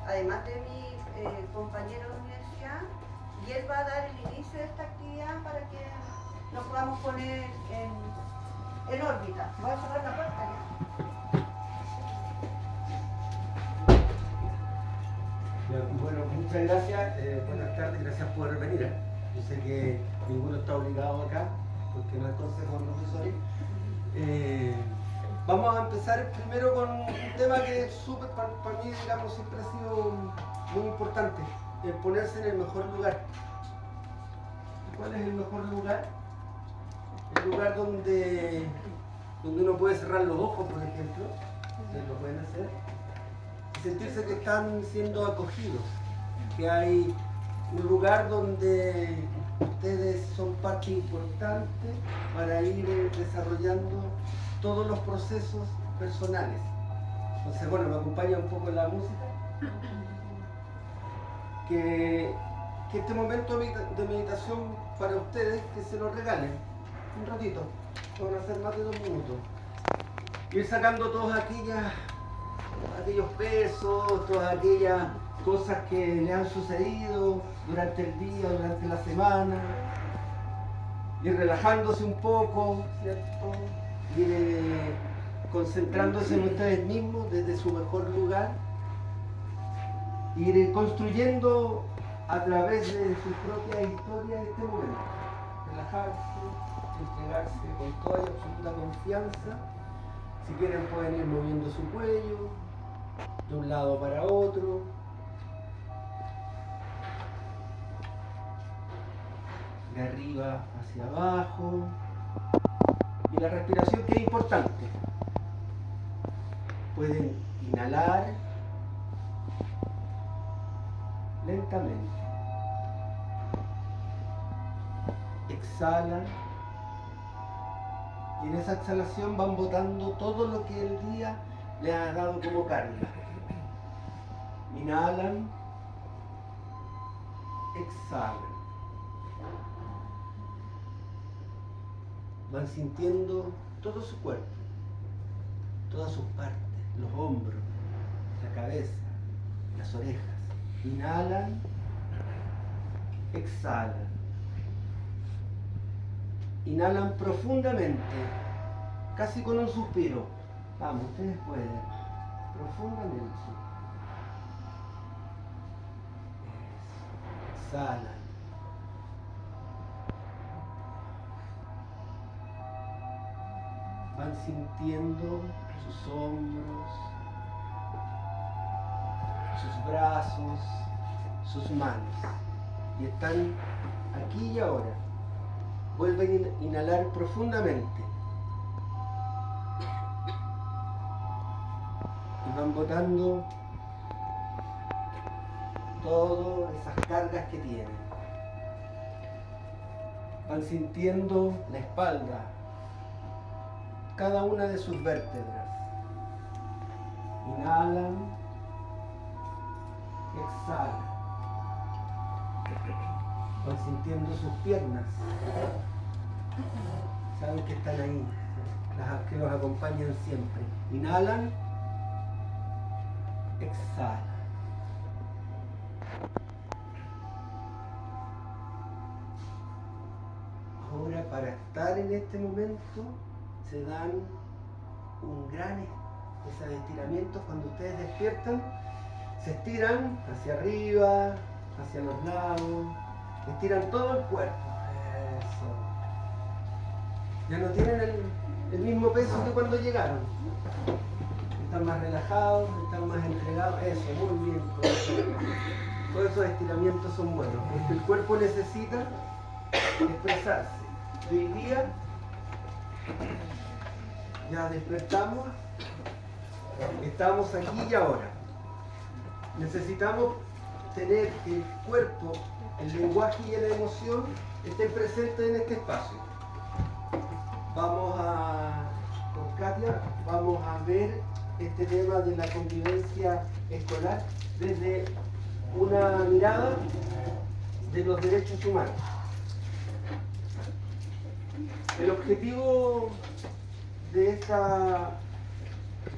además de mi compañero de universidad, y él va a dar el inicio de esta actividad para que nos podamos poner en órbita. Voy a cerrar la puerta ya. Bueno, muchas gracias, buenas tardes, gracias por venir. Yo sé que ninguno está obligado acá, porque no es consejo de profesores. Vamos a empezar primero con un tema que es súper, para mí, digamos, siempre ha sido muy importante, el ponerse en el mejor lugar. ¿Cuál es el mejor lugar? El lugar donde uno puede cerrar los ojos, por ejemplo, ustedes lo pueden hacer, y sentirse que están siendo acogidos, que hay un lugar donde ustedes son parte importante para ir desarrollando todos los procesos personales. Entonces, bueno, me acompaña un poco la música. Que este momento de meditación para ustedes, que se lo regalen un ratito, van a ser más de 2 minutos. Ir sacando todos aquellos pesos, todas aquellas cosas que le han sucedido durante el día, durante la semana, ir relajándose un poco, ¿cierto? Ir concentrándose en ustedes mismos desde su mejor lugar, ir construyendo a través de sus propias historias este momento, relajarse, entregarse con toda y absoluta confianza. Si quieren pueden ir moviendo su cuello de un lado para otro, de arriba hacia abajo, y la respiración, que es importante. Pueden inhalar lentamente, exhalan, y en esa exhalación van botando todo lo que el día les ha dado como carga. Inhalan, exhalan, van sintiendo todo su cuerpo, todas sus partes, los hombros, la cabeza, las orejas. Inhalan, exhalan. Inhalan profundamente, casi con un suspiro. Vamos, ustedes pueden. Profundamente. Eso. Exhalan. Van sintiendo sus hombros, sus brazos, sus manos, y están aquí y ahora. Vuelven a inhalar profundamente y van botando todas esas cargas que tienen. Van sintiendo la espalda, cada una de sus vértebras. Inhalan, exhalan. Van sintiendo sus piernas. Saben que están ahí, las que los acompañan siempre. Inhalan, exhalan. Ahora, para estar en este momento, se dan esos estiramientos. Cuando ustedes despiertan, se estiran hacia arriba, hacia los lados, estiran todo el cuerpo. Eso. Ya no tienen el mismo peso que cuando llegaron. Están más relajados, están más entregados. Eso, muy bien. Todos esos estiramientos son buenos, porque el cuerpo necesita expresarse. Y hoy día ya despertamos, estamos aquí y ahora. Necesitamos tener que el cuerpo, el lenguaje y la emoción estén presentes en este espacio. Con Katia, vamos a ver este tema de la convivencia escolar desde una mirada de los derechos humanos. El objetivo de esta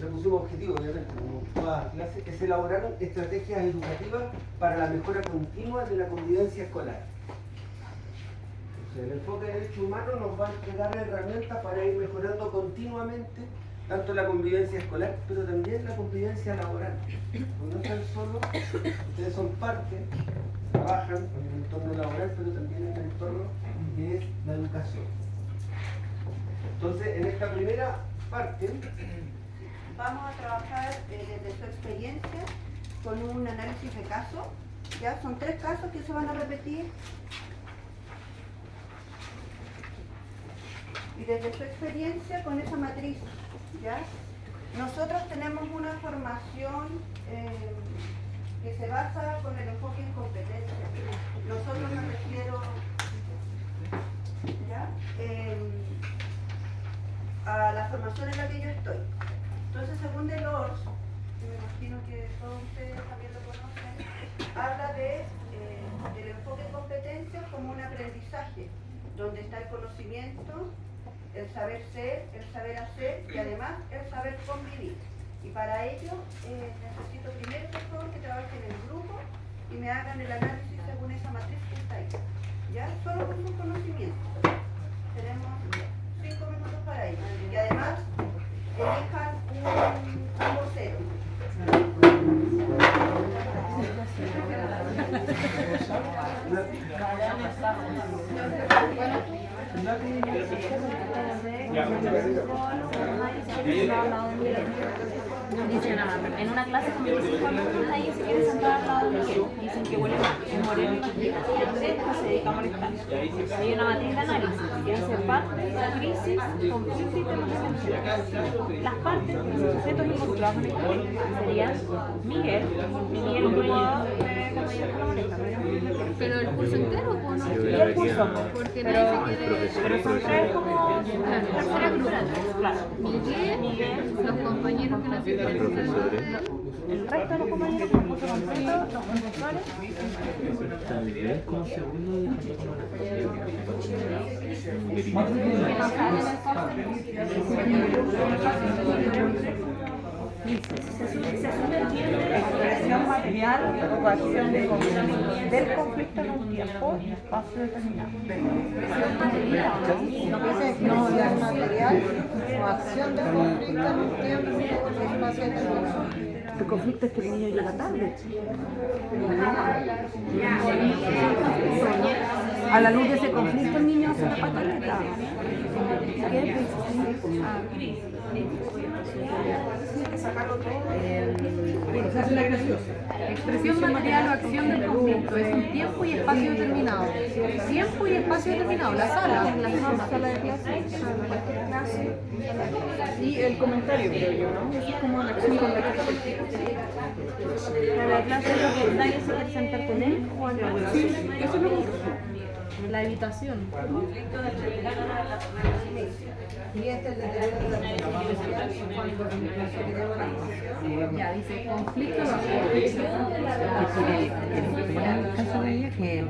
le pusimos objetivo, obviamente, como todas las clases, que se elaboraron estrategias educativas para la mejora continua de la convivencia escolar. El enfoque de derechos humanos nos va a entregar herramientas para ir mejorando continuamente tanto la convivencia escolar, pero también la convivencia laboral. Porque no están solos, ustedes son parte, trabajan en el entorno laboral, pero también en el entorno que es la educación. Entonces, en esta primera parte, vamos a trabajar desde su experiencia con un análisis de casos. ¿Ya? Son 3 casos que se van a repetir. Y desde su experiencia con esa matriz, ¿ya? Nosotros tenemos una formación que se basa con el enfoque en competencia. Nosotros me refiero, ¿ya? A la formación en la que yo estoy. Entonces, según Delors, que me imagino que todos ustedes también lo conocen, habla del enfoque en competencia como un aprendizaje, donde está el conocimiento, el saber ser, el saber hacer y además el saber convivir. Y para ello necesito primero, por favor, que trabajen en grupo y me hagan el análisis según esa matriz que está ahí. ¿Ya? Solo con sus conocimientos. Tenemos 5 minutos para ello. Y además, elijan un vocero. Dicen, en una clase con 25 alumnos ahí se quiere sentar al lado de Miguel. Dicen que huele mal, es moreno y mastica. Entonces se dedica a molestar. Hay una matriz de análisis que hace parte de la crisis, conflicto y temas. Las partes, los sujetos involucrados en el conflicto serían Miguel y el grupo de compañeros que lo molestan. Pero el curso entero, ¿o no? Y el curso, Porque pero son 3 como tercera cruz. Claro. Miguel, los compañeros que nos El resto de los compañeros con curso completo, los profesores. Tal vez como segundo Se subentiende la expresión material o coacción del conflicto en un tiempo y espacio determinado. No, es material o acción del conflicto en un tiempo y espacio determinado. El conflicto es que el niño llega tarde. A la luz de ese conflicto el niño hace la pataleta. expresión material o acción del conflicto es un tiempo y espacio determinado. Tiempo y espacio determinado, la sala de clase, cualquier clase. Y el comentario, creo yo, ¿no? Eso es como la acción con la que La clase es lo que nadie se quiere sentar con él o al lado. sí, eso es lo que La evitación. y este es el deterioro de la comunicación cuando se crea una posición. Ya, dice conflicto o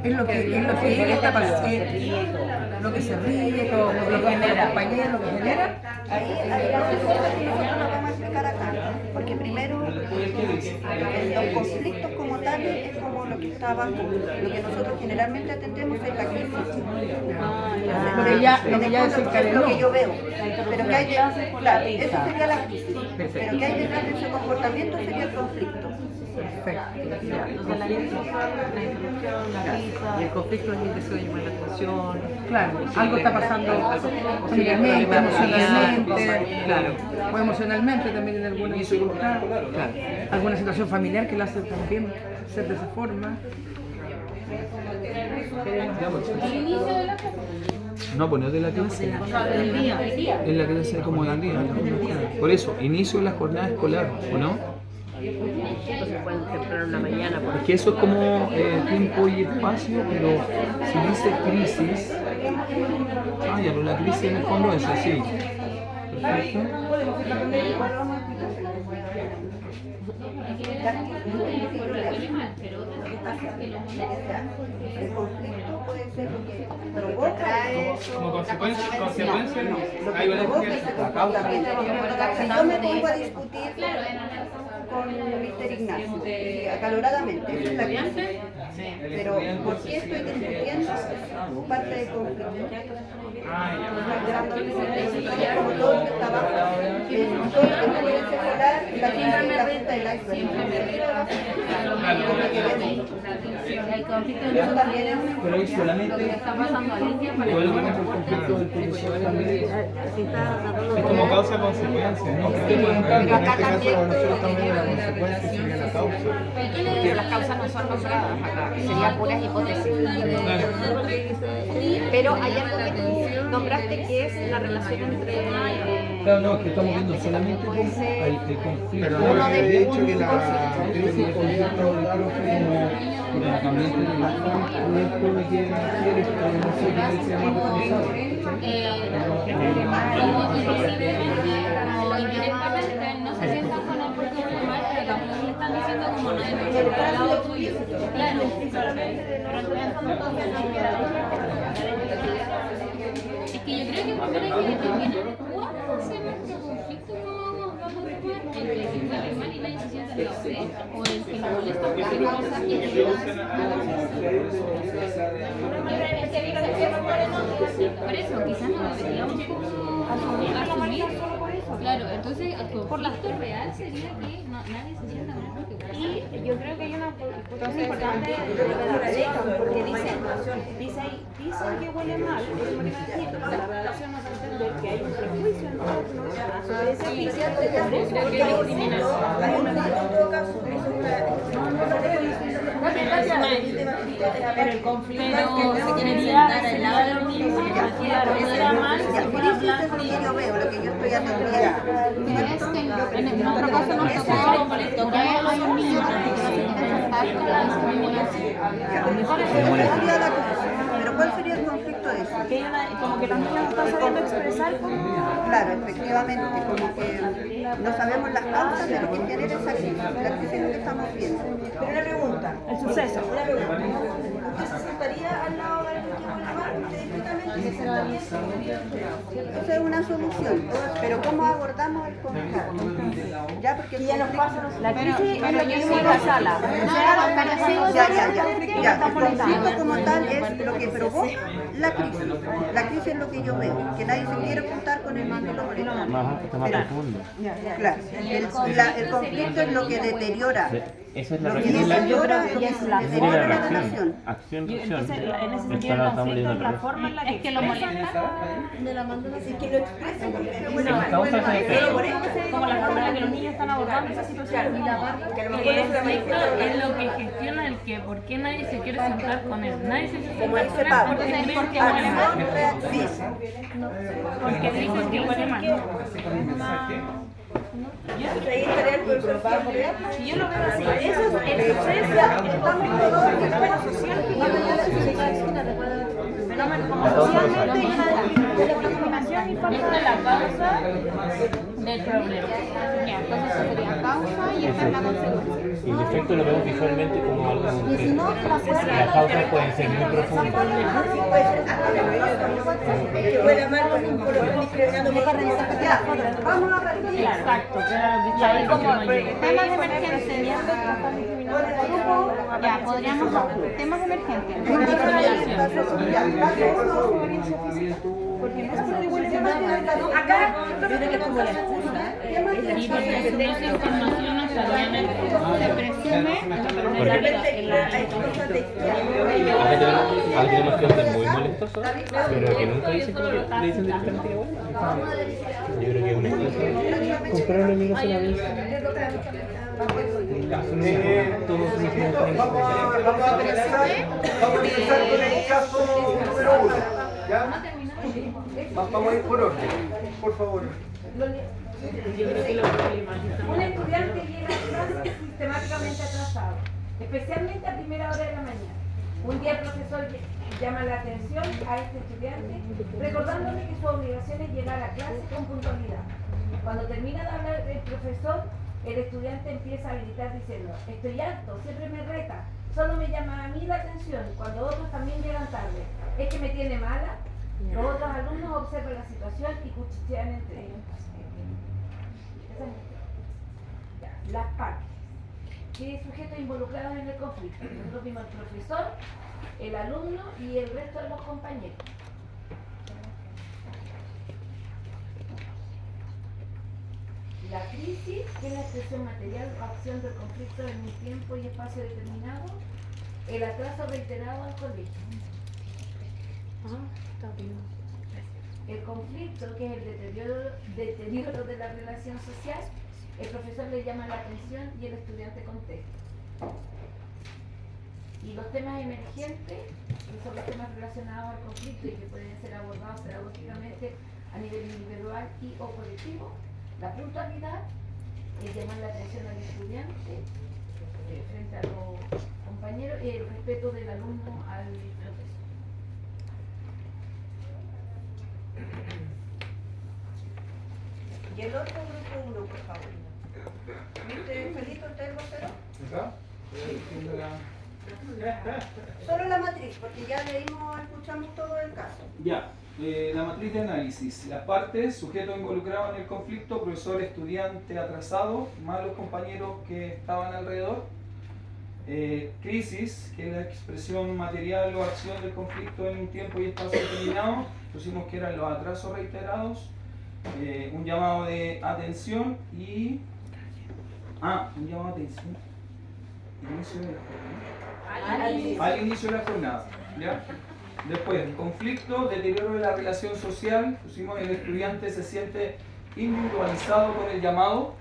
Es lo que ella está pasando, lo que se ríe, lo que genera, compañero, lo que genera. Ahí hay una cosa que nosotros no vamos a explicar acá, porque primero los conflictos como tales es como lo que está abajo, lo que nosotros generalmente atendemos es la crisis. Lo que ya En el fondo, es desencadenó. lo que yo veo, pero que hay claro, eso sería la crisis, pero que hay detrás de ese comportamiento sería el conflicto. Entonces la introducción, la risa. Y el conflicto es el deseo de llamar la atención. Claro, algo está pasando familiarmente, emocionalmente, Claro. o emocionalmente también en alguna dificultad, Claro. alguna situación familiar que la hace también ser de esa forma. No, pues no es de la clase. Es la clase como del día. Por eso, inicio de la jornada escolar, ¿o no? Entonces pueden temprano en la mañana. Es que eso es como tiempo y espacio, pero si dice crisis, ya, pero la crisis en el fondo es así. Pero El conflicto puede ser lo que provoca eso. Como consecuencia no. Lo Hay que una provoca ese comportamiento. Si yo me pongo a discutir con Mr. Ignacio, acaloradamente, eso es la crisis. Pero ¿por qué estoy discutiendo? Parte del conflicto. Como todo lo que está abajo, todo lo que puede ser volar, la punta del iceberg. El conflicto Eso también es una Pero es solamente. está pasando a India para Igual con el conflicto del profesor también. Es como causa-consecuencia, ¿no? En este caso nosotros estamos viendo la consecuencia sería la causa. pero las causas no son nombradas acá, serían puras hipótesis. Pero hay algo que tú nombraste que es la relación entre Claro, no, es que estamos viendo solamente como el conflicto. Pero Uno no de- he dicho que la crisis política del profe como el ambiente de la esto de que quiere, pero no sé qué sea más responsable. Como indirectamente no se sientan con el porque huele mal, pero tampoco le están diciendo como no es del lado tuyo. Claro. Es que yo creo que primero hay que determinar cuál es nuestro conflicto vamos a tomar entre el que huele mal y nadie se siente en la OD o el que nos molesta porque no pasa y el que por eso, quizás no deberíamos como asumir. Claro, entonces el conflicto real sería que nadie se sienta mal porque huele mal. Y yo creo que hay una cuestión importante de la redacción, porque dicen que huele mal, es muy necesito, pero la redacción nos hace entender que hay un prejuicio en torno a sobre ese juicio, Creo que es discriminación. Hay un delito en todo caso, eso es pero el conflicto Pero sería lo mismo, claro, era mal, Ya, crisis es lo que yo veo, lo que yo estoy atendiendo. Pero es que en nuestro caso nos tocó que hay un niño que no se quiere enfrentar con la discriminación. ¿Cuál sería la crisis? ¿Pero cuál sería el conflicto de eso? que hay como que los niños no están sabiendo expresar como Claro, efectivamente, como que no sabemos las causas de lo que genera esa crisis. La crisis es lo que estamos viendo. Pero una pregunta, el suceso. una pregunta. ¿Usted se sentaría al lado de alguien que vuelva mal? ¿Usted directamente se sentaría? Esa es una solución, pero ¿cómo abordamos el conflicto? Ya, porque el conflicto... La crisis es lo que vimos en la sala. Ya, el conflicto como tal es lo que provoca la crisis. La crisis es lo que yo veo, que nadie se quiere juntar con el mando local. Claro, el conflicto es lo que deteriora. Esa es la Lo que reacción. deteriora y es la deteriora la reacción. relación. Acción, Y reacción. entonces, en ese Esto sentido, lo el estamos conflicto leyendo es al la revés. forma en la que Es que lo molesta. Es que lo expresa porque lo Las causas y efectos. como la forma en la que los niños están abordando esa situación. que a lo mejor El es una conflicto manifestación. es lo que gestiona el que, ¿por qué nadie se quiere sentar con él? Nadie se quiere Como sentar dice con él Pablo, porque creen que huele mal. acción reacción. Porque dicen que huele mal. Y yo lo veo así. Eso es el suceso, estamos todos en el fenómeno social que fenómeno como socialmente y una discriminación y falta Esta es la causa del problema. Ya, entonces eso sería causa y esta es la consecuencia. Y el efecto lo vemos visualmente como algo que las causas pueden ser muy profundas. Que huele mal con un color discriminando por ya, vamos a ver. Exacto, que era lo que está ahí como temas de emergencia. Ya, podríamos temas de emergencia. Porque no se huele mal. Acá, Y porque si esa información no estaría en el se presume Ahora tenemos que ser muy molestosos, pero que nunca dicen que le dicen directamente que bueno. Yo creo que es una expresión. Comprar una amiga sola vez. Vamos a empezar con el caso número 1. ¿Ya? Vamos a ir por orden, por favor. Un estudiante llega a clase sistemáticamente atrasado, especialmente a primera hora de la mañana. Un día el profesor llama la atención a este estudiante, recordándole que su obligación es llegar a clase con puntualidad. Cuando termina de hablar el profesor, el estudiante empieza a gritar diciendo: estoy harto, siempre me reta, solo me llama a mí la atención cuando otros también llegan tarde. ¿Es que me tiene mala? Los otros alumnos observan la situación y cuchichean entre ellos. Las partes. ¿Qué sujetos involucrados en el conflicto? Nosotros vimos el profesor, el alumno y el resto de los compañeros. La crisis es la expresión material o acción del conflicto en un tiempo y espacio determinado, el atraso reiterado al colegio. El conflicto, que es el deterioro de la relación social, el profesor le llama la atención y el estudiante contesta. Y los temas emergentes, que son los temas relacionados al conflicto y que pueden ser abordados pedagógicamente a nivel individual y o colectivo. La puntualidad es llamar la atención al estudiante frente a los compañeros y el respeto del alumno al profesor. Y el otro grupo 1, por favor. ¿Viste, Felito, usted el vocero? ¿Acá? Solo la matriz, porque ya leímos, escuchamos todo el caso. Ya, la matriz de análisis. Las partes: sujeto involucrado en el conflicto, profesor, estudiante atrasado, más los compañeros que estaban alrededor. Crisis, que es la expresión material o acción del conflicto en un tiempo y espacio determinado. Pusimos que eran los atrasos reiterados. Un llamado de atención y... un llamado de atención. Inicio de la jornada. Al inicio de la jornada. ¿Ya? Después, conflicto, deterioro de la relación social. Pusimos el estudiante se siente individualizado con el llamado.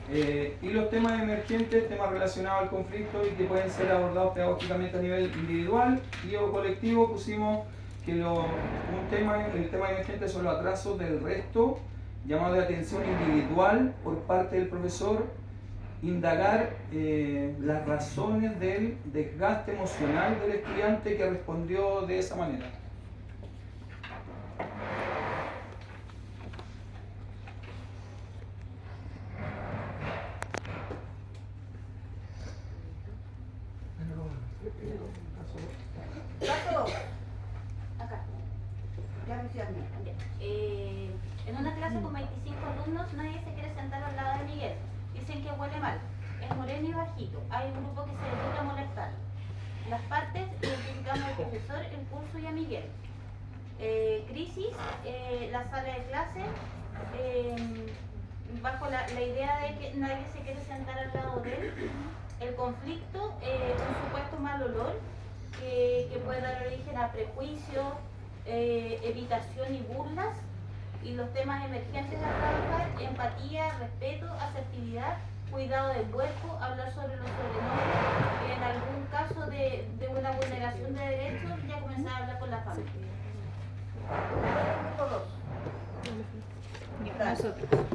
Y los temas emergentes, temas relacionados al conflicto y que pueden ser abordados pedagógicamente a nivel individual y o colectivo. Pusimos que el tema emergente son los atrasos del resto, llamado de atención individual por parte del profesor, indagar las razones del desgaste emocional del estudiante que respondió de esa manera. Caso 2. Acá. Ya me decían. En una clase con 25 alumnos, nadie se quiere sentar al lado de Miguel. Dicen que huele mal. Es moreno y bajito. Hay un grupo que se dedica a molestar. Las partes identificamos al profesor, el curso y a Miguel. Crisis, la sala de clase, bajo la idea de que nadie se quiere sentar al lado de él. El conflicto, un supuesto mal olor que puede dar origen a prejuicios, evitación y burlas. Y los temas emergentes a trabajar: empatía, respeto, asertividad, cuidado del cuerpo, hablar sobre los sobrenombres. En algún caso de una vulneración de derechos, ya comenzar a hablar con la familia.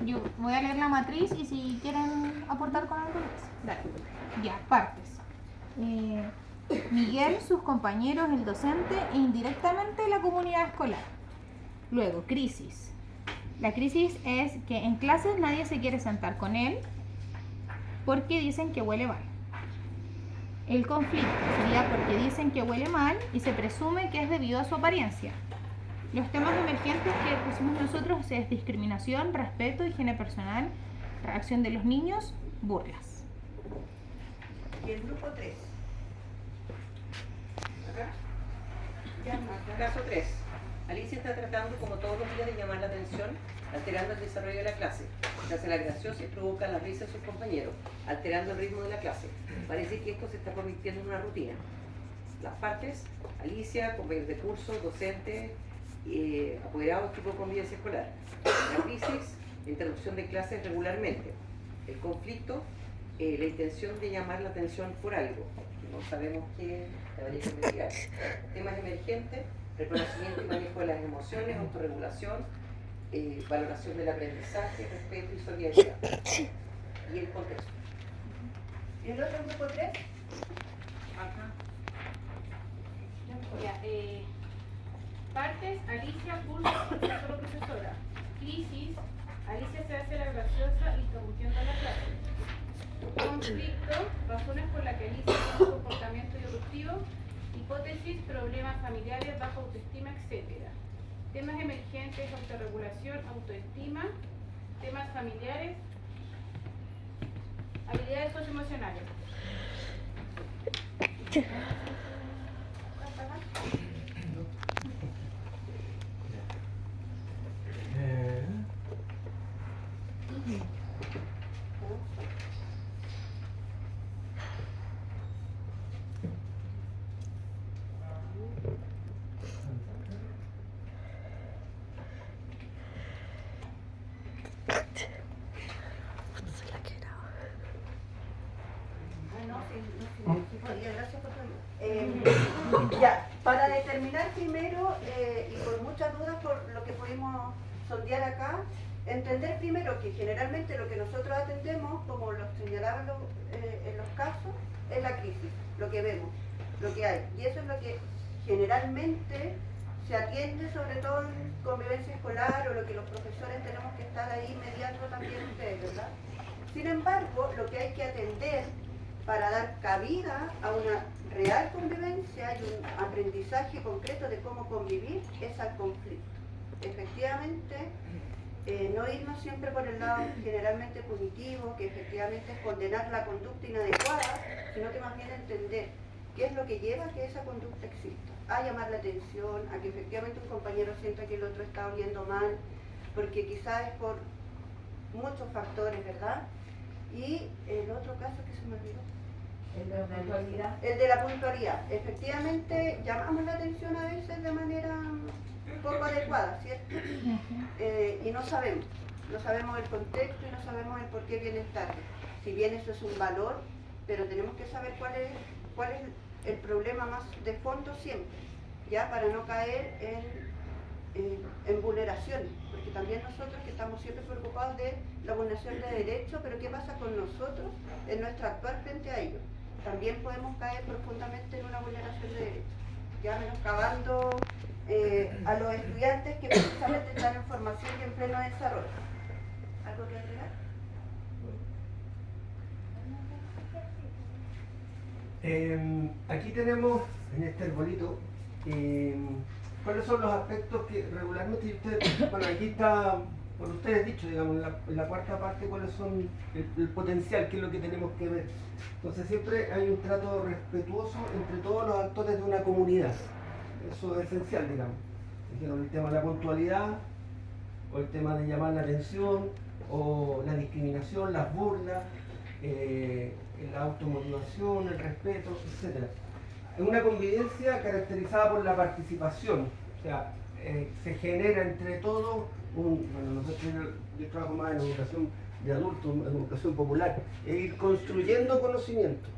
Yo voy a leer la matriz y si quieren aportar con algo más. Dale. Ya, partes. Miguel, sus compañeros, el docente e indirectamente la comunidad escolar. Luego, crisis. La crisis es que en clases nadie se quiere sentar con él porque dicen que huele mal. El conflicto sería porque dicen que huele mal y se presume que es debido a su apariencia. Los temas emergentes que pusimos nosotros es discriminación, respeto, higiene personal, reacción de los niños, burlas. Y el grupo 3. Caso 3. Alicia está tratando, como todos los días, de llamar la atención, alterando el desarrollo de la clase. Se hace la graciosa y provoca la risa de sus compañeros, alterando el ritmo de la clase. Parece que esto se está convirtiendo en una rutina. Las partes: Alicia, compañeros de curso, docentes, apoderados, tipo de convivencia escolar. La crisis: la interrupción de clases regularmente. El conflicto: la intención de llamar la atención por algo. No sabemos qué, habría que investigar. Temas emergentes: reconocimiento y manejo de las emociones, autorregulación, valoración del aprendizaje, respeto y solidaridad. Y el contexto. ¿Y el otro grupo 3? Ya, partes, Alicia, pulso, profesor o profesora. Crisis, Alicia se hace la graciosa interrumpiendo la clase. Conflicto, razones por las que Alicia tiene un comportamiento disruptivo. Hipótesis, problemas familiares, baja autoestima, etc. Temas emergentes, autorregulación, autoestima. Temas familiares, habilidades socioemocionales. Gracias por ya, para determinar primero, y con muchas dudas por lo que pudimos sondear acá, entender primero que generalmente lo que nosotros atendemos, como lo señalaban en los casos, es la crisis, lo que vemos, lo que hay. Y eso es lo que generalmente se atiende, sobre todo en convivencia escolar, o lo que los profesores tenemos que estar ahí mediando también ustedes, ¿verdad? Sin embargo, lo que hay que atender para dar cabida a una real convivencia y un aprendizaje concreto de cómo convivir es al conflicto. Efectivamente, no irnos siempre por el lado generalmente punitivo, que efectivamente es condenar la conducta inadecuada, sino que más bien entender qué es lo que lleva a que esa conducta exista, a llamar la atención, a que efectivamente un compañero sienta que el otro está oliendo mal, porque quizás es por muchos factores, ¿verdad? Y el otro caso que se me olvidó. El de la puntualidad. El de la puntualidad. Efectivamente, llamamos la atención a veces de manera poco adecuada, ¿cierto? Y no sabemos el contexto y no sabemos el por qué viene tarde. Si bien eso es un valor, pero tenemos que saber cuál es el problema más de fondo siempre, ya para no caer en vulneraciones, porque también nosotros que estamos siempre preocupados de la vulneración de derechos, pero ¿qué pasa con nosotros en nuestro actuar frente a ellos? También podemos caer profundamente en una vulneración de derechos, ya menoscabando a los estudiantes que precisamente están en formación y en pleno desarrollo. ¿Algo que agregar? Aquí tenemos en este arbolito cuáles son los aspectos que regularmente ustedes, bueno, aquí está por ustedes dicho, digamos, en la cuarta parte cuáles son el potencial, qué es lo que tenemos que ver. Entonces siempre hay un trato respetuoso entre todos los actores de una comunidad. Eso es esencial, digamos. Dijeron el tema de la puntualidad, o el tema de llamar la atención, o la discriminación, las burlas, la automotivación, el respeto, etc. Es una convivencia caracterizada por la participación, o sea, se genera entre todos bueno, yo trabajo más en educación de adultos, en educación popular, es ir construyendo conocimiento.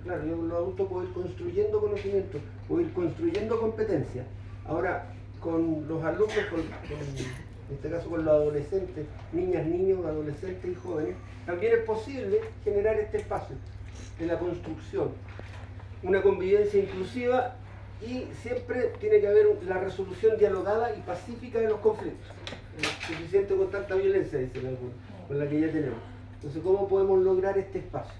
Claro, yo los adultos puedo ir construyendo conocimiento, puedo ir construyendo competencias. Ahora, con los alumnos, en este caso con los adolescentes, niñas, niños, adolescentes y jóvenes, también es posible generar este espacio de la construcción, una convivencia inclusiva, y siempre tiene que haber la resolución dialogada y pacífica de los conflictos. Es suficiente con tanta violencia, dicen algunos, con la que ya tenemos. Entonces, ¿cómo podemos lograr este espacio?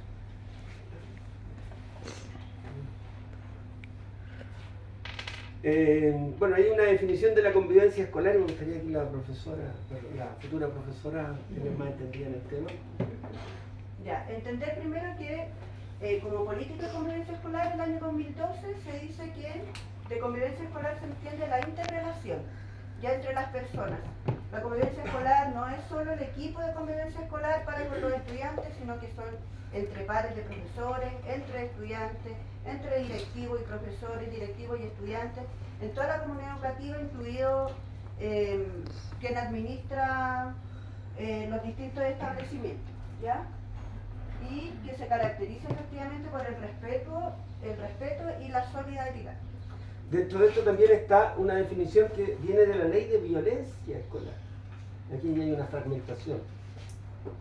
Bueno, hay una definición de la convivencia escolar y me gustaría que la futura profesora esté más entendida en el tema. Ya, entender primero que como política de convivencia escolar en el año 2012 se dice que de convivencia escolar se entiende la interrelación ya entre las personas. La convivencia escolar no es solo el equipo de convivencia escolar para con los estudiantes, sino que son entre pares de profesores, entre estudiantes, entre directivos y profesores, directivos y estudiantes, en toda la comunidad educativa, incluido quien administra los distintos establecimientos, ¿ya? Y que se caracteriza efectivamente por el respeto y la solidaridad. Dentro de esto también está una definición que viene de la ley de violencia escolar. Aquí ya hay una fragmentación.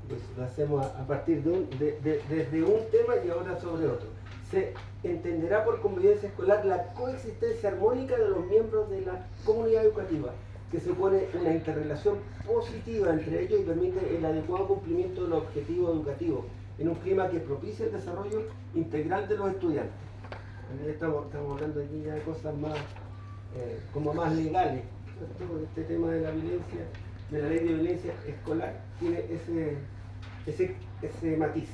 Pues lo hacemos a partir desde un tema y ahora sobre otro. se entenderá por convivencia escolar la coexistencia armónica de los miembros de la comunidad educativa, que supone una interrelación positiva entre ellos y permite el adecuado cumplimiento de los objetivos educativos, en un clima que propicie el desarrollo integral de los estudiantes. Estamos hablando aquí ya de cosas más, como más legales. Este tema de la violencia, de la ley de violencia escolar, tiene ese matiz.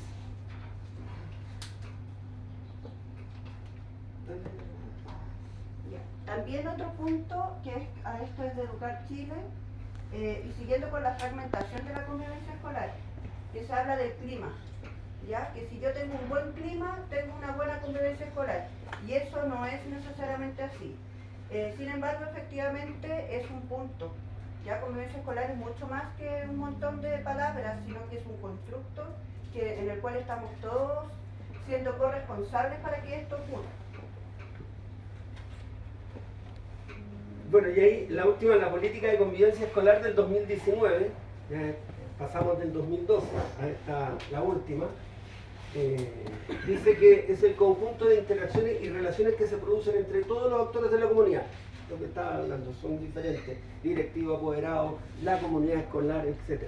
También otro punto que es, a esto es de Educar Chile, y siguiendo con la fragmentación de la convivencia escolar, que se habla del clima, ¿ya? Que si yo tengo un buen clima, tengo una buena convivencia escolar, y eso no es necesariamente así. Sin embargo, efectivamente es un punto. Ya convivencia escolar es mucho más que un montón de palabras, sino que es un constructo en el cual estamos todos siendo corresponsables para que esto ocurra. Bueno, y ahí la última, la política de convivencia escolar del 2019, pasamos del 2012 a esta, la última, dice que es el conjunto de interacciones y relaciones que se producen entre todos los actores de la comunidad. Lo que estaba hablando son diferentes, directivos, apoderados, la comunidad escolar, etc.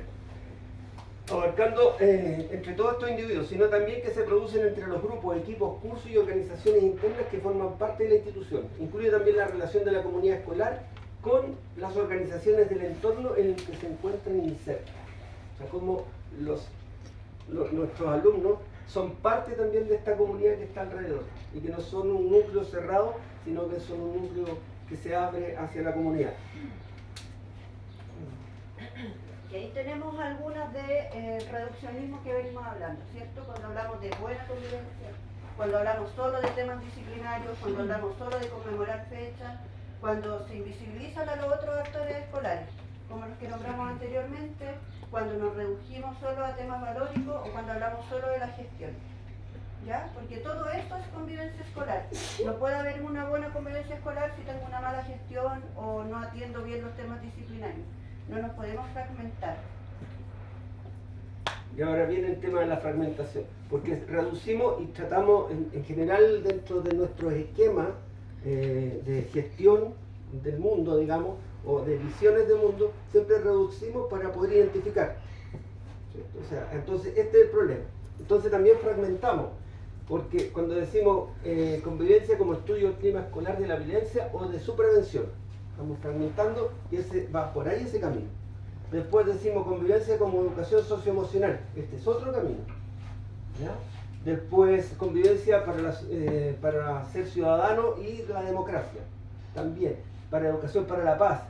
Abarcando entre todos estos individuos, sino también que se producen entre los grupos, equipos, cursos y organizaciones internas que forman parte de la institución. Incluye también la relación de la comunidad escolar con las organizaciones del entorno en el que se encuentran insertos. O sea, como nuestros alumnos son parte también de esta comunidad que está alrededor y que no son un núcleo cerrado, sino que son un núcleo que se abre hacia la comunidad. Y ahí tenemos algunas de reduccionismo que venimos hablando, ¿cierto? Cuando hablamos de buena convivencia, cuando hablamos solo de temas disciplinarios, cuando hablamos solo de conmemorar fechas, cuando se invisibilizan a los otros actores escolares, como los que nombramos anteriormente, cuando nos redujimos solo a temas valóricos o cuando hablamos solo de la gestión. ¿Ya? Porque todo esto es convivencia escolar. No puede haber una buena convivencia escolar si tengo una mala gestión o no atiendo bien los temas disciplinarios. No nos podemos fragmentar. Y ahora viene el tema de la fragmentación, porque reducimos y tratamos en general dentro de nuestros esquemas de gestión del mundo, digamos, o de visiones del mundo, siempre reducimos para poder identificar. ¿Cierto? O sea, entonces este es el problema. Entonces también fragmentamos, porque cuando decimos convivencia como estudio del clima escolar de la violencia o de su prevención, estamos fragmentando y ese va por ahí ese camino. Después decimos convivencia como educación socioemocional, este es otro camino. ¿Ya? Después convivencia para ser ciudadano y la democracia, también, para educación para la paz,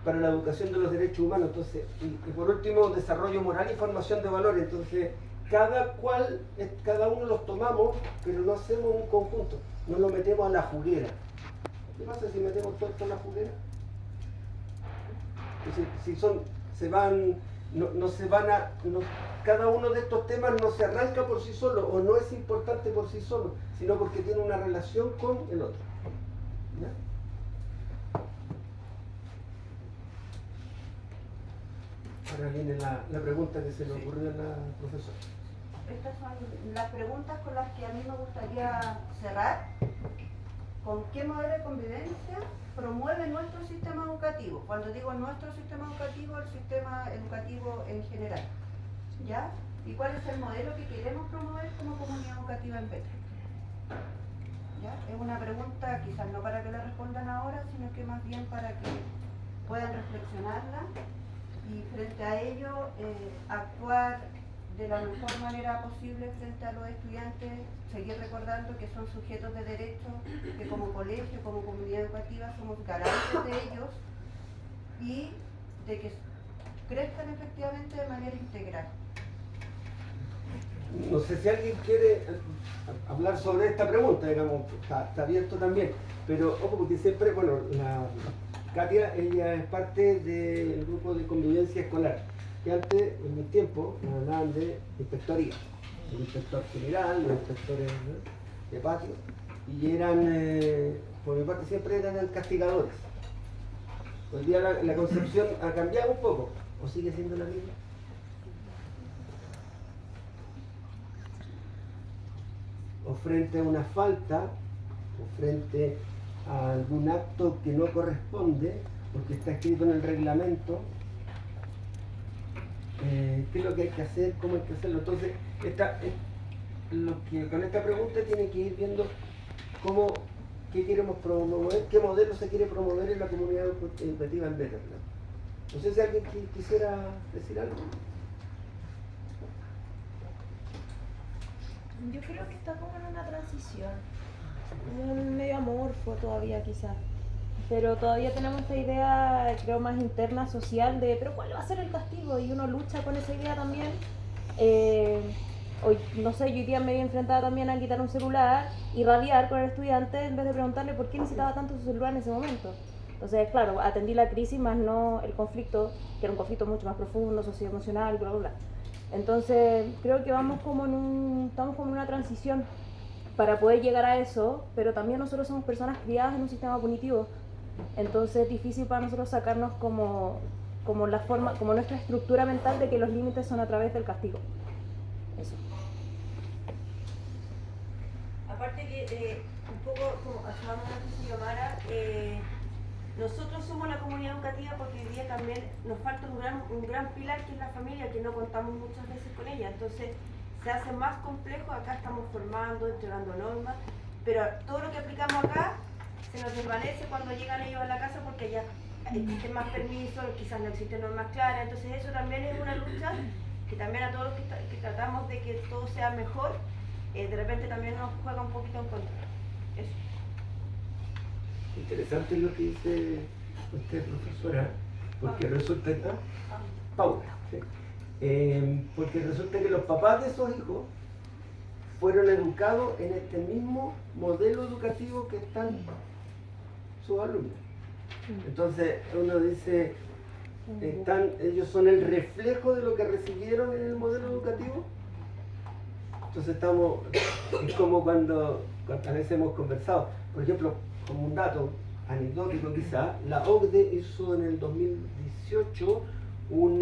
para la educación de los derechos humanos, entonces, y por último desarrollo moral y formación de valores. Entonces cada uno los tomamos, pero no hacemos un conjunto, no lo metemos a la juguera. ¿Qué pasa si metemos todo esto en la juguera? Cada uno de estos temas no se arranca por sí solo o no es importante por sí solo, sino porque tiene una relación con el otro. ¿Ya? Ahora viene la pregunta que se le ocurrió a la profesora. Estas son las preguntas con las que a mí me gustaría cerrar. ¿Con qué modelo de convivencia promueve nuestro sistema educativo? Cuando digo nuestro sistema educativo, el sistema educativo en general. ¿Ya? ¿Y cuál es el modelo que queremos promover como comunidad educativa en Petre? ¿Ya? Es una pregunta quizás no para que la respondan ahora, sino que más bien para que puedan reflexionarla y frente a ello actuar de la mejor manera posible frente a los estudiantes, seguir recordando que son sujetos de derecho, que como colegio, como comunidad educativa somos garantes de ellos y de que crezcan efectivamente de manera integral. No sé si alguien quiere hablar sobre esta pregunta, digamos, está abierto también, pero ojo, porque siempre, bueno, la Katia, ella es parte del grupo de convivencia escolar, que antes, en mi tiempo, nos hablaban de inspectoría, el inspector general, los inspectores, ¿no?, de patio, y eran, por mi parte, siempre eran castigadores. Hoy día la concepción ha cambiado un poco, o sigue siendo la misma. o frente a una falta, o frente a algún acto que no corresponde, porque está escrito en el reglamento, qué es lo que hay que hacer, cómo hay que hacerlo. Entonces, con esta pregunta tiene que ir viendo qué queremos promover, qué modelo se quiere promover en la comunidad educativa en Betterland. No sé si alguien quisiera decir algo. Yo creo que está como en una transición, un medio amorfo todavía quizás, pero todavía tenemos esta idea, creo, más interna, social, de pero ¿cuál va a ser el castigo? Y uno lucha con esa idea también. Hoy, no sé, yo hoy día me vi enfrentada también a quitar un celular y rabiar con el estudiante en vez de preguntarle por qué necesitaba tanto su celular en ese momento. Entonces, claro, atendí la crisis más no el conflicto, que era un conflicto mucho más profundo, socioemocional, bla, bla, bla. Entonces, creo que estamos como en una transición para poder llegar a eso, pero también nosotros somos personas criadas en un sistema punitivo. Entonces, es difícil para nosotros sacarnos como nuestra estructura mental de que los límites son a través del castigo. Eso. Aparte que, un poco como ayudamos a la Xiomara, nosotros somos la comunidad educativa porque hoy día también nos falta un gran pilar que es la familia, que no contamos muchas veces con ella. Entonces se hace más complejo, acá estamos formando, entregando normas, pero todo lo que aplicamos acá se nos desvanece cuando llegan ellos a la casa porque ya existen más permisos, quizás no existen normas claras. Entonces eso también es una lucha que también a todos los que tratamos de que todo sea mejor, de repente también nos juega un poquito en contra. Eso. Interesante lo que dice usted, profesora, porque resulta que... Paula, sí. Porque resulta que los papás de esos hijos fueron educados en este mismo modelo educativo que están sus alumnos. Entonces uno dice, ellos son el reflejo de lo que recibieron en el modelo educativo. Entonces es como cuando a veces hemos conversado, por ejemplo, como un dato anecdótico quizá, la OCDE hizo en el 2018 un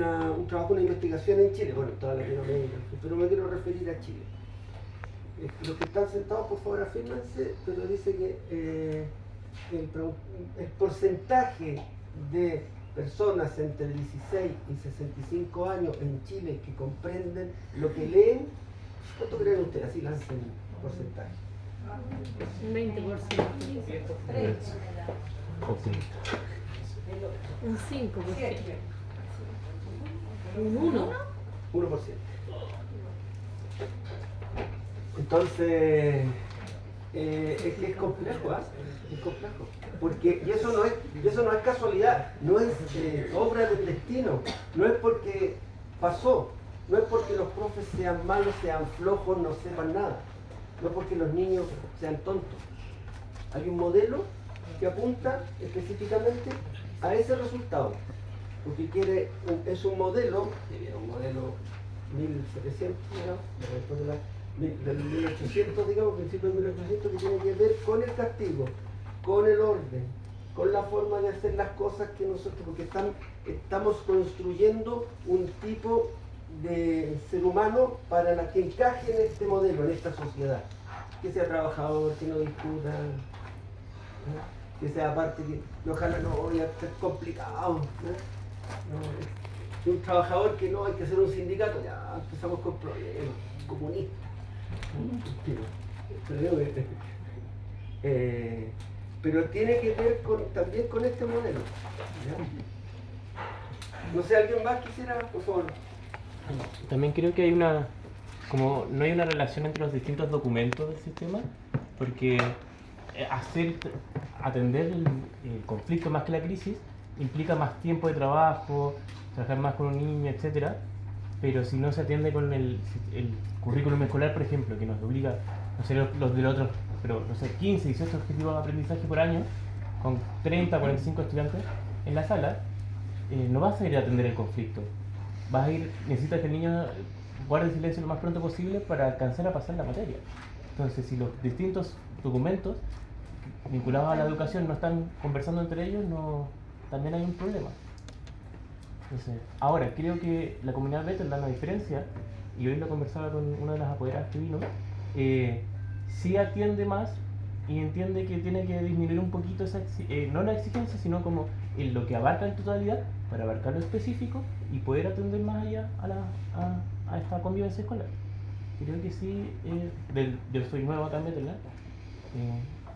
trabajo, una investigación en Chile, bueno, en toda Latinoamérica, pero me quiero referir a Chile. Los que están sentados, por favor, afírmense, pero dice que el porcentaje de personas entre 16 y 65 años en Chile que comprenden lo que leen, ¿cuánto creen ustedes? Así lancen porcentaje. 20%. Un 5%. Un 1%. 1%. Entonces, es que es complejo, ¿ah? Es complejo. Porque, y eso no es casualidad, no es obra del destino, no es porque pasó, no es porque los profes sean malos, sean flojos, no sepan nada, no es porque los niños sean tontos. Hay un modelo que apunta específicamente a ese resultado, porque es un modelo 1700, del 1800, digamos, principio del 1800, que tiene que ver con el castigo, con el orden, con la forma de hacer las cosas que nosotros, porque estamos construyendo un tipo de ser humano para la que encaje en este modelo, en esta sociedad, que sea trabajador, que no discuta, ¿no? Que sea parte que ojalá no vaya a ser complicado, ¿no? Que un trabajador que no hay que hacer un sindicato, ya empezamos con problemas comunistas. Pero tiene que ver también con este modelo, ¿ya? No sé, ¿alguien más quisiera, por favor? También creo que no hay una relación entre los distintos documentos del sistema, porque atender el conflicto más que la crisis implica más tiempo de trabajo, trabajar más con un niño, etcétera. Pero si no se atiende con el currículum escolar, por ejemplo, que nos obliga, no sé, los de los otros, pero no sé, 15, 18 objetivos de aprendizaje por año, con 30, 45 estudiantes en la sala, no vas a ir a atender el conflicto. Necesitas que el niño guarde silencio lo más pronto posible para alcanzar a pasar la materia. Entonces, si los distintos documentos vinculados a la educación no están conversando entre ellos, también hay un problema. Entonces, ahora, creo que la comunidad Betterland, la diferencia, y hoy lo conversaba con una de las apoderadas que vino, sí atiende más y entiende que tiene que disminuir un poquito esa no la exigencia, sino como en lo que abarca en totalidad para abarcar lo específico y poder atender más allá a esta convivencia escolar. Creo que sí, yo soy nuevo acá en Betelá,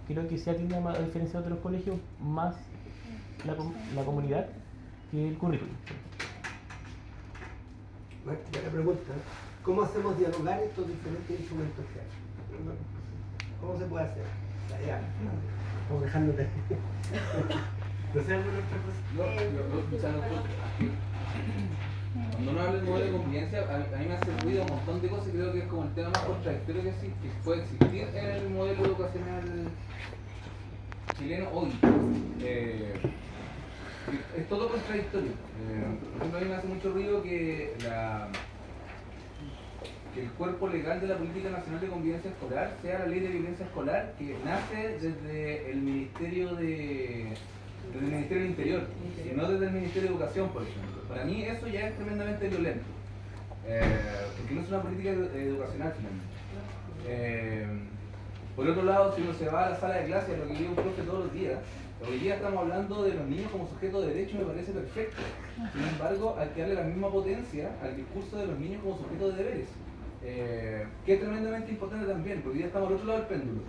creo que sí atiende a diferencia de otros colegios más la comunidad que el currículum. Ya la pregunta, ¿cómo hacemos dialogar estos diferentes instrumentos que hay? ¿Cómo se puede hacer? Ya, vamos dejándote. ¿No sé alguna otra cosa? Cuando uno habla del modelo de convivencia, a mí me hace ruido un montón de cosas y creo que es como el tema más contradictorio que puede existir en el modelo educacional chileno hoy. Es todo contradictorio. Por ejemplo, a mí me hace mucho ruido que el cuerpo legal de la Política Nacional de Convivencia Escolar sea la Ley de Violencia Escolar, que nace desde el Ministerio del Interior, y no desde el Ministerio de Educación, por ejemplo. Para mí eso ya es tremendamente violento, porque no es una política educacional finalmente. Por otro lado, si uno se va a la sala de clase, a lo que vive un profe todos los días, hoy día estamos hablando de los niños como sujetos de derecho, me parece perfecto. Sin embargo, hay que darle la misma potencia al discurso de los niños como sujetos de deberes, que es tremendamente importante también, porque hoy día estamos al otro lado del péndulo.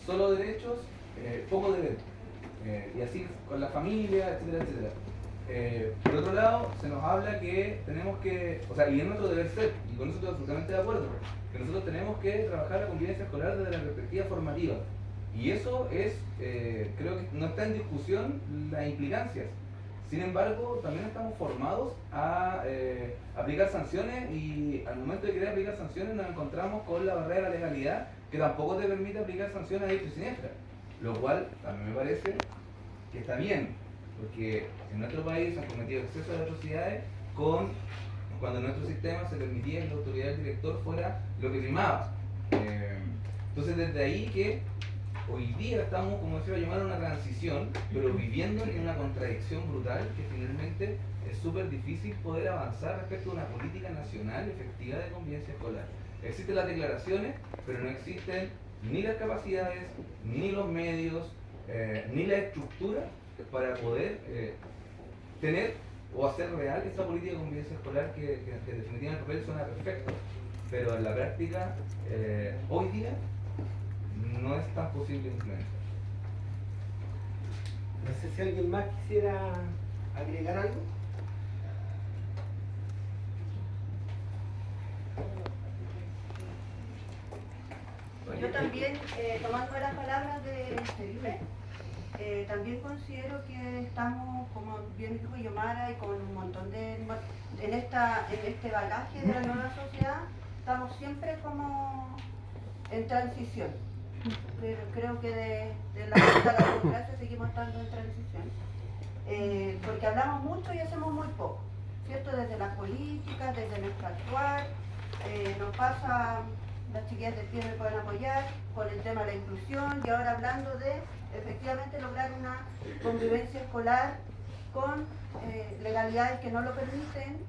Solo derechos, poco deber. Y así con la familia, etcétera, etcétera. Por otro lado, se nos habla que tenemos que, o sea, y es nuestro deber ser, y con eso estoy absolutamente de acuerdo, que nosotros tenemos que trabajar la convivencia escolar desde la perspectiva formativa. Y eso es, creo que no está en discusión las implicancias. Sin embargo, también estamos formados a aplicar sanciones, y al momento de querer aplicar sanciones nos encontramos con la barrera de la legalidad, que tampoco te permite aplicar sanciones a diestra y siniestra. Lo cual también me parece que está bien, porque en nuestro país se han cometido excesos de atrocidades cuando en nuestro sistema se permitía que la autoridad del director fuera lo que primaba. Entonces desde ahí que hoy día estamos, como se va a llamar, una transición, pero viviendo en una contradicción brutal que finalmente es súper difícil poder avanzar respecto a una política nacional efectiva de convivencia escolar. Existen las declaraciones, pero no existen ni las capacidades, ni los medios, ni la estructura para poder tener o hacer real esa política de convivencia escolar que definitivamente en el papel suena perfecto, pero en la práctica hoy día no es tan posible implementar. No sé si alguien más quisiera agregar algo. Yo también, tomando las palabras de Felipe, también considero que estamos, como bien dijo Yomara, y con un montón en este bagaje de la nueva sociedad, estamos siempre como en transición. Pero creo que de la vuelta a la democracia seguimos estando en transición. Porque hablamos mucho y hacemos muy poco, ¿cierto? Desde las políticas, desde nuestro actuar, nos pasa... Las chiquillas de pie me pueden apoyar con el tema de la inclusión, y ahora hablando de efectivamente lograr una convivencia escolar con legalidades que no lo permiten,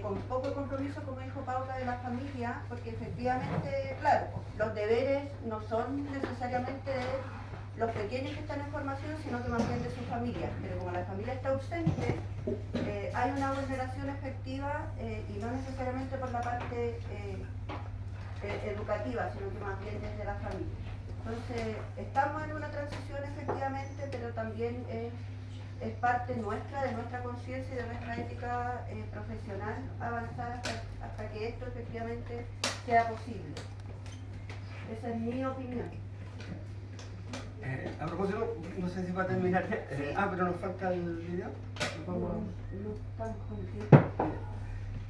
con poco compromiso, como dijo Paula, de la familia, porque efectivamente, claro, los deberes no son necesariamente de los pequeños que están en formación, sino que más bien de su familia. Pero como la familia está ausente, hay una vulneración efectiva, y no necesariamente por la parte educativa, sino que más bien desde la familia. Entonces, estamos en una transición efectivamente, pero también es parte nuestra, de nuestra conciencia y de nuestra ética profesional, avanzar hasta que esto efectivamente sea posible. Esa es mi opinión. A propósito, no sé si va a terminar. Pero nos falta el video.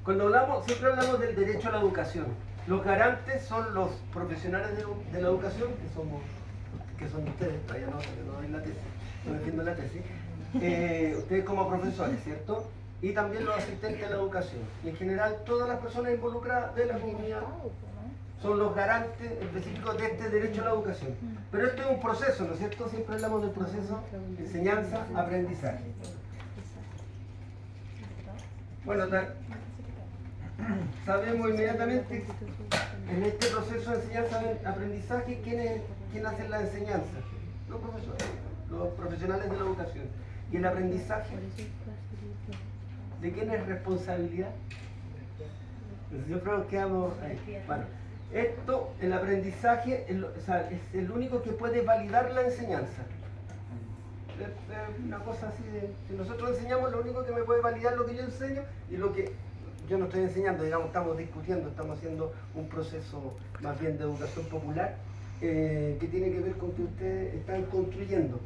Cuando hablamos, siempre hablamos del derecho a la educación. Los garantes son los profesionales de la educación, que son ustedes, todavía no doy la tesis, no defiendo la tesis. Ustedes como profesores, ¿cierto? Y también los asistentes de la educación. Y en general todas las personas involucradas de la comunidad son los garantes específicos de este derecho a la educación. Pero esto es un proceso, ¿no es cierto? Siempre hablamos del proceso de enseñanza, aprendizaje. Bueno, sabemos inmediatamente en este proceso de enseñanza-aprendizaje quién hace la enseñanza. Los profesores, los profesionales de la educación. Y el aprendizaje, ¿de quién es responsabilidad? Siempre nos quedamos ahí. Bueno, esto, el aprendizaje, es el único que puede validar la enseñanza. Es una cosa así de, si nosotros enseñamos, lo único que me puede validar lo que yo enseño y lo que yo no estoy enseñando, digamos, estamos discutiendo, estamos haciendo un proceso más bien de educación popular que tiene que ver con que ustedes están construyendo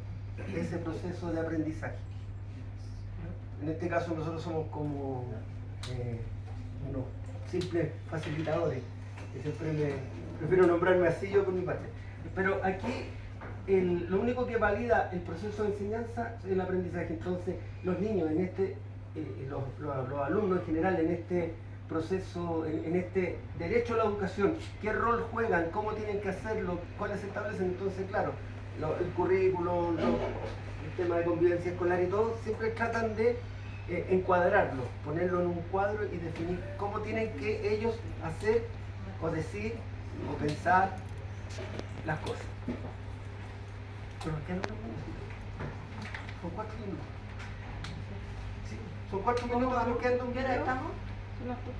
ese proceso de aprendizaje. En este caso nosotros somos como unos simples facilitadores, que siempre prefiero nombrarme así yo por mi parte. Pero aquí lo único que valida el proceso de enseñanza es el aprendizaje. Entonces los niños, los alumnos en general en este proceso, en este derecho a la educación, qué rol juegan, cómo tienen que hacerlo, cuáles se establecen. Entonces claro, el currículum, el tema de convivencia escolar y todo, siempre tratan de encuadrarlo, ponerlo en un cuadro y definir cómo tienen que ellos hacer o decir o pensar las cosas. Pero ¿qué no? Son 4 minutos. Sí, son 4 minutos de lo que ando un video. ¿Estamos?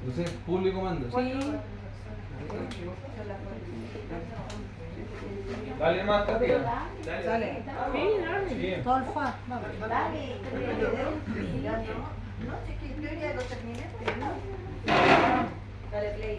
Entonces, público manda. Dale más, Katia. Dale. Sí. Todo el FA. Dale, no, si es que yo ya lo terminé, ¿no? Dale play.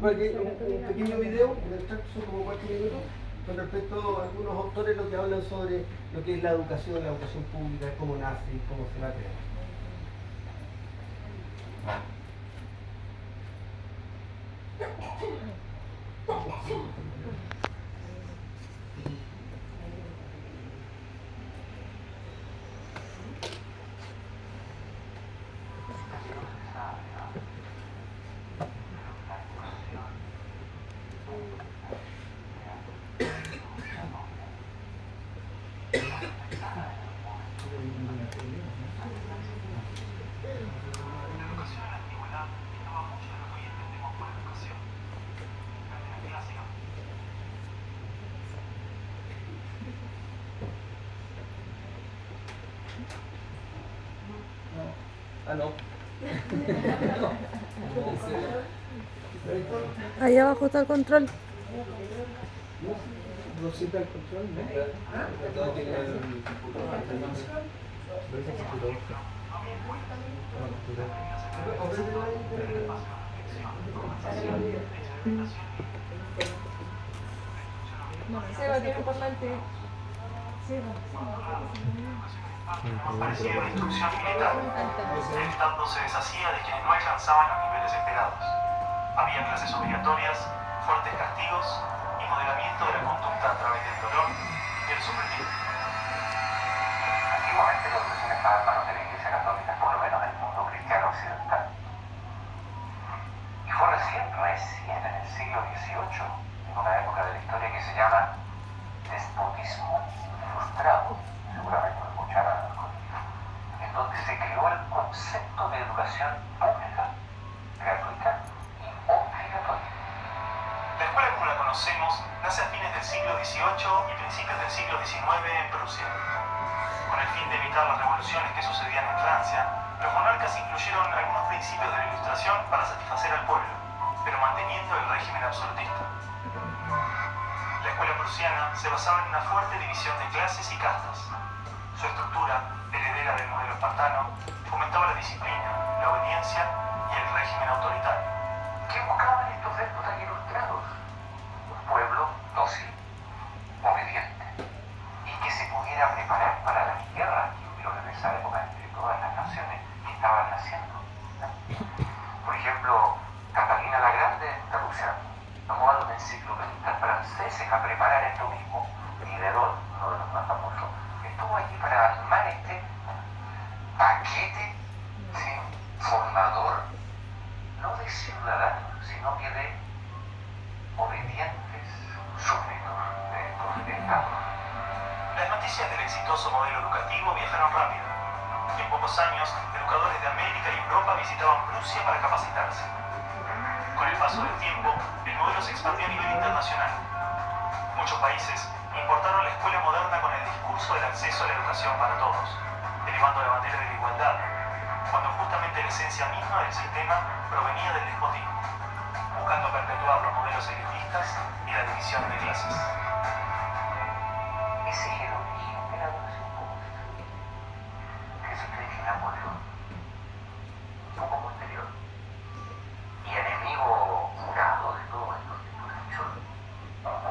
Porque un pequeño video, son como 4 minutos, con respecto a algunos autores lo que hablan sobre lo que es la educación pública, cómo nace y cómo se va a crear. Ah, no. Ahí abajo está el control. Rosita el control, Seba tiene un parlante. Parecía una instrucción militar. El Estado se deshacía de quienes no alcanzaban los niveles esperados. Había clases obligatorias, fuertes castigos y modelamiento de la conducta a través del dolor y el sufrimiento. Antiguamente la educación estaba en manos de la Iglesia Católica, por lo menos en el mundo cristiano occidental. Y fue recién en el siglo XVIII, en una época de la historia que se llama despotismo frustrado, seguramente lo escucharán, en donde se creó el concepto de educación pública, gratuita y obligatoria. La escuela como la conocemos nace a fines del siglo XVIII y principios del siglo XIX en Prusia. Con el fin de evitar las revoluciones que sucedían en Francia, los monarcas incluyeron algunos principios de la Ilustración para satisfacer al pueblo, pero manteniendo el régimen absolutista. La escuela prusiana se basaba en una fuerte división de clases y castas. Su estructura, heredera del modelo espartano, fomentaba la disciplina, la obediencia y el régimen autoritario. ¿Qué buscaban estos déspotas ilustrados? Un pueblo dócil, obediente, y que se pudiera preparar para las guerras que hubieron en esa época entre todas las naciones que estaban naciendo. Por ejemplo, Catalina la Grande de Rusia tomó a los enciclopedistas franceses a preparar esto mismo. Diderot, uno de los más famosos Las noticias del exitoso modelo educativo viajaron rápido. En pocos años, educadores de América y Europa visitaban Prusia para capacitarse. Con el paso del tiempo, el modelo se expandió a nivel internacional. Muchos países importaron la escuela moderna con el discurso del acceso a la educación para todos, elevando la bandera de la igualdad, cuando justamente la esencia misma del sistema provenía del despotismo, buscando perpetuar los modelos elitistas y la división de clases. Ese es el origen de la educación pública. Eso te dice Napoleón, poco posterior, y enemigo jurado de todos estos tipos de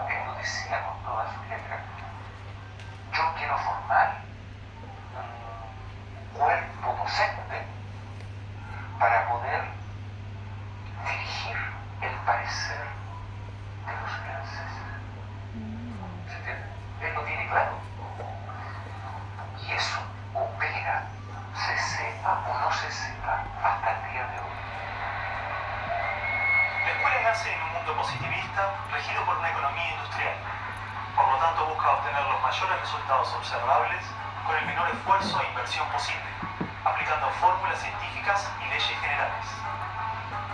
que lo decía con todas sus letras. Yo quiero formar un cuerpo docente para poder dirigir el parecer de los franceses. ¿Se entiende? Él lo tiene claro. Y eso opera, se sepa o no se sepa, hasta el día de hoy. La escuela nace en un mundo positivista regido por una economía industrial. Por lo tanto, busca obtener los mayores resultados observables con el menor esfuerzo e inversión posible, aplicando fórmulas científicas y leyes generales.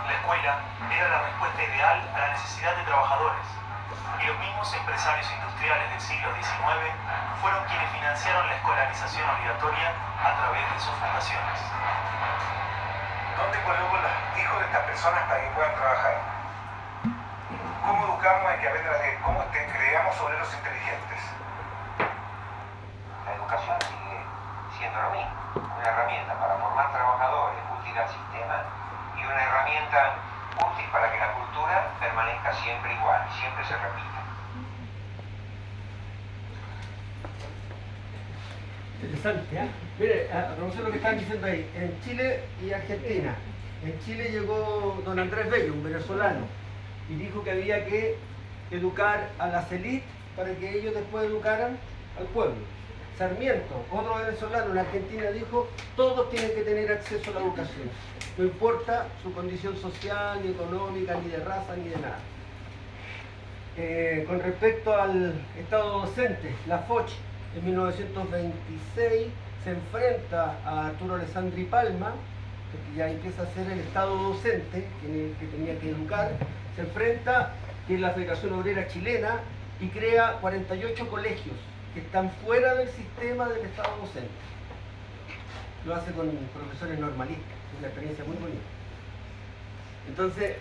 La escuela era la respuesta ideal a la necesidad de trabajadores, y los mismos empresarios industriales del siglo XIX fueron quienes financiaron la escolarización obligatoria a través de sus fundaciones. ¿Dónde ponemos los hijos de estas personas para que puedan trabajar? ¿Cómo educamos en que aprendan a leer? ¿Cómo creamos obreros inteligentes? La educación sigue siendo lo mismo, una herramienta para formar trabajadores útil al sistema y una herramienta útil para que la cultura permanezca siempre igual, siempre se repita. Interesante, ¿eh? Mire, a propósito de lo que están diciendo ahí, en Chile y Argentina, en Chile llegó don Andrés Bello, un venezolano, y dijo que había que educar a las élites para que ellos después educaran al pueblo. Sarmiento, otro venezolano en Argentina, dijo: todos tienen que tener acceso a la educación, no importa su condición social, ni económica, ni de raza, ni de nada. Con respecto al Estado docente, la Foch en 1926 se enfrenta a Arturo Alessandri Palma, que ya empieza a ser el Estado docente, que tenía que educar, se enfrenta que es la Federación Obrera Chilena y crea 48 colegios que están fuera del sistema del Estado docente. Lo hace con profesores normalistas, es una experiencia muy bonita. Entonces,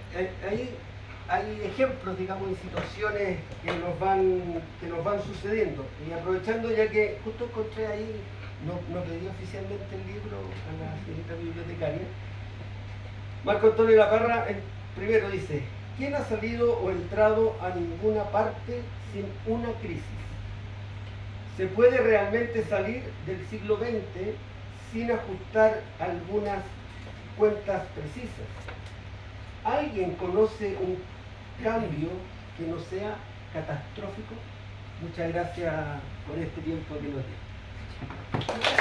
hay ejemplos, digamos, de situaciones que nos van sucediendo. Y aprovechando, ya que justo encontré ahí, no pedí oficialmente el libro a la señorita bibliotecaria, Marco Antonio Laparra primero dice: ¿quién ha salido o entrado a ninguna parte sin una crisis? ¿Se puede realmente salir del siglo XX sin ajustar algunas cuentas precisas? ¿Alguien conoce un cambio que no sea catastrófico? Muchas gracias por este tiempo que nos dio.